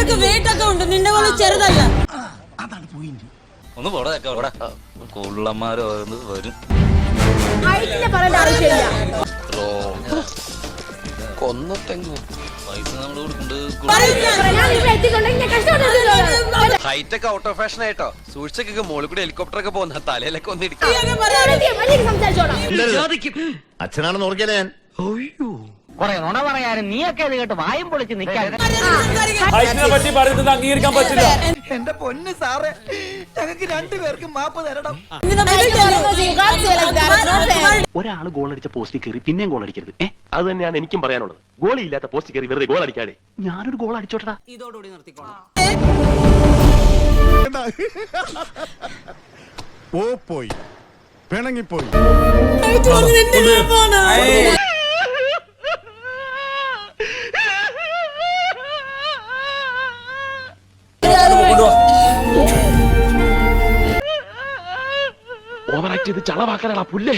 അവർക്ക് വെയിറ്റ് ഒക്കെ ഉണ്ട്, നിന്നെ പോലെ ചെറുതല്ല. ഒന്ന് പോടാ കൊള്ളന്മാരോ വരും. കൊന്നത്തെങ്ങ് പൈസ നമ്മള് കൊടുക്കുന്നുണ്ട്. ഹൈറ്റൊക്കെ ഔട്ട് ഓഫ് ഫാഷൻ ആയിട്ടോ. സൂക്ഷിച്ചൊക്കെ മോളിൽ കൂടി ഹെലികോപ്റ്റർ ഒക്കെ പോകുന്ന തലയിലൊക്കെ വന്നിരിക്കും. അച്ഛനാണെന്ന് ഓർക്കിയാലേ ഞാൻ. കൊറേ നുണ പറയാനും നീയൊക്കെ അത് കേട്ട് വായും പൊളിച്ച് നിൽക്കാൻ പറ്റി പറയുന്നത് അംഗീകരിക്കാൻ പറ്റില്ല. എന്റെ പൊന്ന് സാറേ, ഞങ്ങൾക്ക് രണ്ടുപേർക്കും മാപ്പ് തരണം. ഒരാള് ഗോൾ അടിച്ച പോസ്റ്റിൽ കയറി പിന്നെയും ഗോൾ അടിക്കരുത്. അത് തന്നെയാണ് എനിക്കും പറയാനുള്ളത്. ഗോളി ഇല്ലാത്ത പോസ്റ്റ് കയറി വെറുതെ ഗോൾ അടിക്കാതെ ഞാനൊരു ഗോൾ അടിച്ചോട്ടാ. ഇതോടുകൂടി നിർത്തിക്കോളാം. ഓ പോയി പിണങ്ങിപ്പോയി. ഓവറാക്ട് ചെയ്ത് ചളവാക്കാനാ പുല്ലേ.